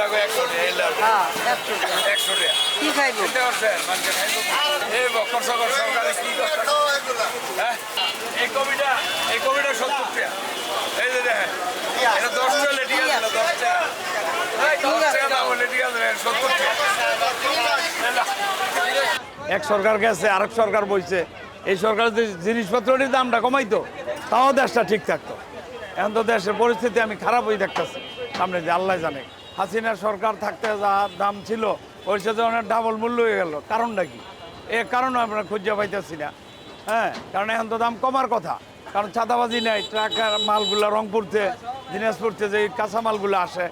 লাগবে 100 টাকা এই লাগবে হ্যাঁ 100 টাকা 100 টাকা কি খাইবো বুঝতে পারছেন মানে খাইবো এই বকর সকর সরকারে কি করতে হ্যাঁ এই কবিটা 70 টাকা এই যে দেখেন এটা 10 টাকা লেটি আছে 10 টাকা 10 টাকা দাম লেটি আছে 70 টাকা এক সরকার গেছে আরেক সরকার বইছে এই সরকার যদি জিনিসপত্রের দামটা কমাইতো তাও দেশটা ঠিক থাকতো এখন তো দেশের পরিস্থিতি আমি খারাপ হয়ে দেখতেছি সামনে যে আল্লাহ জানে হাসিনার সরকার থাকতে যা দাম ছিল ওই সাথে অনেক ডাবল মূল্য হয়ে গেল কারণটা কি এর কারণে আমরা খুঁজে পাইতেছি না হ্যাঁ কারণ এখন তো দাম কমার কথা কারণ চাঁদাবাজি নেই ট্রাকের মালগুলো রংপুরতে দিনাজপুরতে যে কাঁচামালগুলো আসে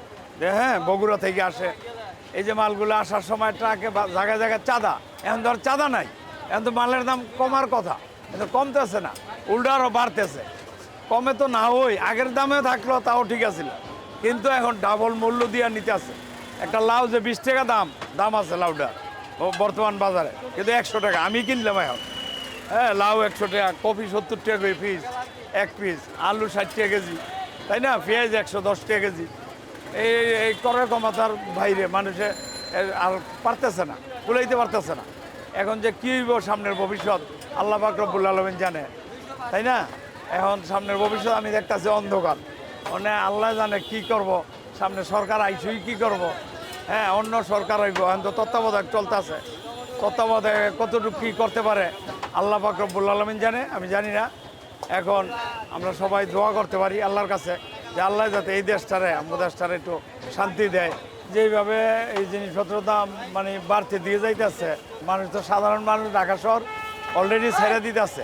হ্যাঁ বগুড়া থেকে আসে এই যে মালগুলো আসার সময় ট্রাকে জায়গায় জায়গায় চাঁদা এখন তো আর চাঁদা নাই এখন তো মালের দাম কমার কথা কিন্তু কমতেছে না উল্টো আরও বাড়তেছে কমে তো না ওই আগের দামে থাকলো তাও ঠিক আছিল কিন্তু এখন ডাবল মূল্য দিয়ে নিতে আছে একটা লাউ যে 20 টাকা দাম আছে লাউটা ও বর্তমান বাজারে কিন্তু 100 টাকা আমি কিনলাম এখন হ্যাঁ লাউ 100 টাকা কফি 70 টাকা করে পিস এক পিস আলু 60 টাকা কেজি তাই না পেঁয়াজ 110 টাকা কেজি এই করে কমাতার বাইরে মানুষে আর পারতেছে না কুলাইতে পারতেছে না এখন যে কী হইব সামনের ভবিষ্যৎ আল্লাহ পাক রব্বুল আলামিন জানে তাই না এখন সামনের ভবিষ্যৎ আমি দেখতেছি অন্ধকার মানে আল্লাহ জানে কি করব সামনে সরকার আইসুই কি করব হ্যাঁ অন্য সরকার হইব এখন তো তত্ত্বাবধায়ক চলতেছে তত্ত্বাবধায়ক কতটুকু কী করতে পারে আল্লাহ পাক রব্বুল আলামিন জানে আমি জানি না এখন আমরা সবাই দোয়া করতে পারি আল্লাহর কাছে যে আল্লাহ যাতে এই দেশটারে আমাদের দেশটারে একটু শান্তি দেয় যেইভাবে এই জিনিসপত্রের দাম মানে বাড়তে দিয়ে যাইতেছে মানুষ তো সাধারণ মানুষ ঢাকা শহর অলরেডি ছেড়ে দিতেছে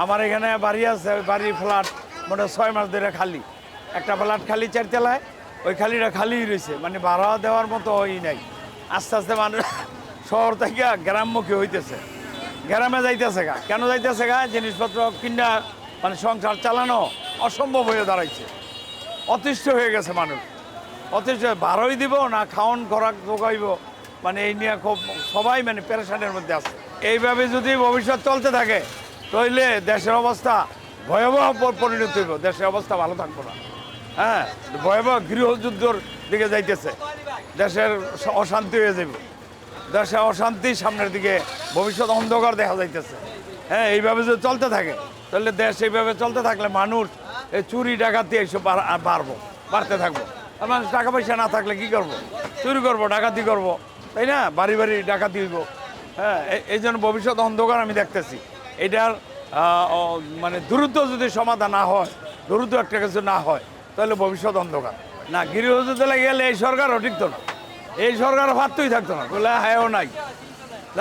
আমার এখানে বাড়ি আছে ওই বাড়ির ফ্ল্যাট মোটে 6 মাস ধরে খালি একটা ফ্ল্যাট খালি 4 তলায় ওই খালিটা খালিই রয়েছে মানে ভাড়া দেওয়ার মতো ওই নাই আস্তে আস্তে মানুষ শহর থেকে গ্রামমুখী হইতেছে গ্রামে যাইতেছে গা কেন যাইতেছে গা জিনিসপত্র কিনা মানে সংসার চালানো অসম্ভব হয়ে দাঁড়াইছে অতিষ্ঠ হয়ে গেছে মানুষ অতিষ্ঠ ভাড়াই দিব না খাওয়ান খোরাক যোগাইব মানে এই নিয়ে খুব সবাই মানে পেরেশানের মধ্যে আছে এইভাবে যদি ভবিষ্যৎ চলতে থাকে তাহলে দেশের অবস্থা ভয়াবহ পরিণত হইব দেশের অবস্থা ভালো থাকবো না হ্যাঁ ভয়াবহ গৃহযুদ্ধর দিকে যাইতেছে দেশের অশান্তি হয়ে যাবে দেশে অশান্তি সামনের দিকে ভবিষ্যৎ অন্ধকার দেখা যাইতেছে হ্যাঁ এইভাবে যদি চলতে থাকে তাহলে দেশ এইভাবে চলতে থাকলে মানুষ এই চুরি ডাকাতি এইসব বাড়তে থাকবো আর মানুষ টাকা পয়সা না থাকলে কি করব চুরি করব ডাকাতি করব তাই না বাড়ি বাড়ি ডাকাতি হইব হ্যাঁ এই জন্য ভবিষ্যৎ অন্ধকার আমি দেখতেছি এটার মানে দ্রুত যদি সমাধান না হয় দ্রুত একটা কিছু না হয় তাহলে ভবিষ্যৎ অন্ধকার না গৃহযুদ্ধে গেলে এই সরকারও ঠিকতো না এই সরকার ভাবতেই থাকতো না বলে হ্যাঁও নাই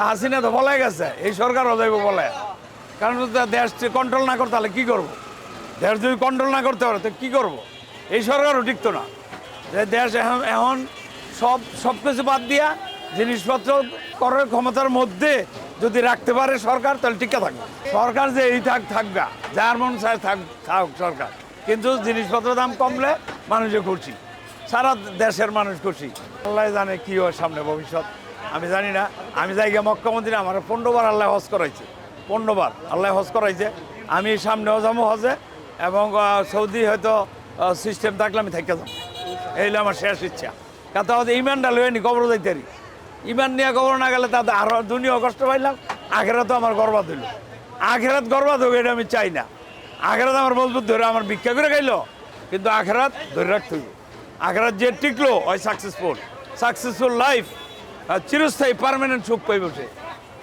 হাসিনা তো বলাই গেছে এই সরকারও যাইব বলে কারণ দেশ কন্ট্রোল না করতে তাহলে কী করবো দেশ যদি কন্ট্রোল না করতে পারে তো কী করবো এই সরকারও ঠিকতো না যে দেশ এখন সব কিছু বাদ দিয়া জিনিসপত্র করার ক্ষমতার মধ্যে যদি রাখতে পারে সরকার তাহলে টিকে থাকবে সরকার যে এই থাকবে যার মন চায় থাক সরকার কিন্তু জিনিসপত্রের দাম কমলে মানুষে খুশি সারা দেশের মানুষ খুশি আল্লাহ জানে কী হয় সামনে ভবিষ্যৎ আমি জানি না আমি যাই গিয়ে মক্কা মদিনা আমার 15 বার আল্লাহ হজ করাইছে 15 বার আল্লাহ হজ করাইছে আমি সামনেও যাবো হজে এবং সৌদি হয়তো সিস্টেম থাকলে আমি থেকে যাবো এইলে আমার শেষ ইচ্ছা কথা হচ্ছে ইমানটা লয়ে নি কবর যাইতে পারি ইমান নিয়ে কবর না গেলে তাতে আরও দুনিয়াও কষ্ট পাইলাম আখেরাতও আমার গর্বাদ হইল আখেরাত গর্বাদ হোক এটা আমি চাই না আখেরাত আমার মজবুত ধরে আমার ভিক্ষা করে খাইলো কিন্তু আখেরাত ধরে রাখতে হইব আখেরাত যে টিকলো ওই সাকসেসফুল লাইফ চিরস্থায়ী পার্মানেন্ট সুখ পাইব সে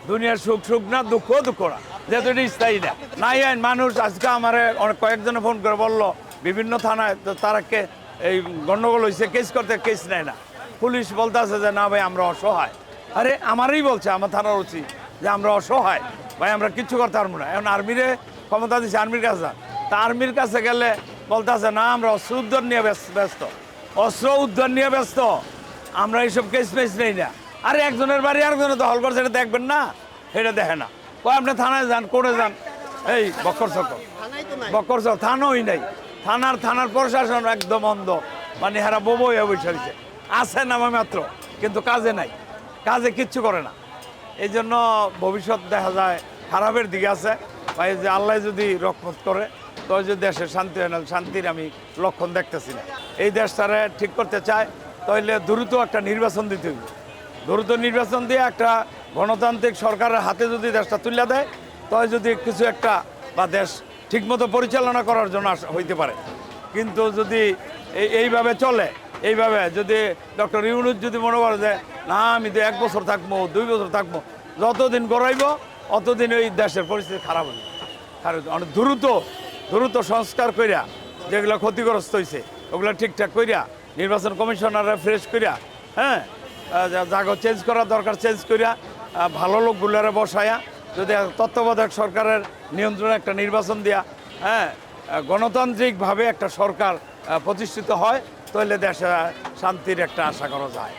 দুনিয়ার সুখ না দুঃখ না যেহেতু এটা স্থায়ী না নাই আইন মানুষ আজকে আমার অনেক কয়েকজনে ফোন করে বললো বিভিন্ন থানায় তো তারাকে এই গণ্ডগোল হয়েছে কেস করতে কেস নেয় না পুলিশ বলতে আছে যে না ভাই আমরা অসহায় আরে আমারই বলছে আমার থানার উচিত যে আমরা অসহায় ভাই আমরা কিচ্ছু করতে পারবো না এখন আর্মিরে ক্ষমতা দিচ্ছে আর্মির কাছে তা আর্মির কাছে গেলে বলতে আছে না আমরা অস্ত্র উদ্ধার নিয়ে ব্যস্ত অস্ত্র উদ্ধার নিয়ে ব্যস্ত আমরা এইসব কেস মেস নেই না আরে একজনের বাড়ি আরেকজনের দখল করছে এটা দেখবেন না এটা দেখে না কয় আপনি থানায় যান কোর্টে যান এই বক্কর চক্কর থানাই নাই থানার প্রশাসন একদম অন্ধ মানে হেরা বোবো হয়ে বসে হয়েছে আছে নামে মাত্র কিন্তু কাজে নাই কাজে কিচ্ছু করে না এই জন্য ভবিষ্যৎ দেখা যায় খারাপের দিকে আছে ভাই যে আল্লাহ যদি রক্ষত করে তো যে দেশের শান্তি হয় না শান্তির আমি লক্ষণ দেখতেছি না এই দেশটারে ঠিক করতে চায় তাহলে দ্রুত একটা নির্বাচন দিতে হবে। দ্রুত নির্বাচন দিয়ে একটা গণতান্ত্রিক সরকারের হাতে যদি দেশটা তুলে দেয়, তবে যদি কিছু একটা বা দেশ ঠিকমতো পরিচালনা করার জন্য হইতে পারে। কিন্তু যদি এইভাবে চলে, এইভাবে যদি ডক্টর ইউনূস যদি মনে করে যে না আমি তো 1 বছর থাকবো, 2 বছর থাকবো, যতদিন গড়াইব অতদিন ওই দেশের পরিস্থিতি খারাপ হবে। কারণ অনেক দ্রুত সংস্কার কইরা যেগুলো ক্ষতিগ্রস্ত হয়েছে ওগুলো ঠিকঠাক কইরা নির্বাচন কমিশনাররা ফ্রেশ কইরা, হ্যাঁ, জায়গা চেঞ্জ করার দরকার চেঞ্জ করিয়া ভালো লোকগুলোরে বসায়া যদি তত্ত্বাবধায়ক সরকারের নিয়ন্ত্রণে একটা নির্বাচন দিয়া, হ্যাঁ, গণতান্ত্রিকভাবে একটা সরকার প্রতিষ্ঠিত হয়, তাহলে দেশে শান্তির একটা আশা করা যায়।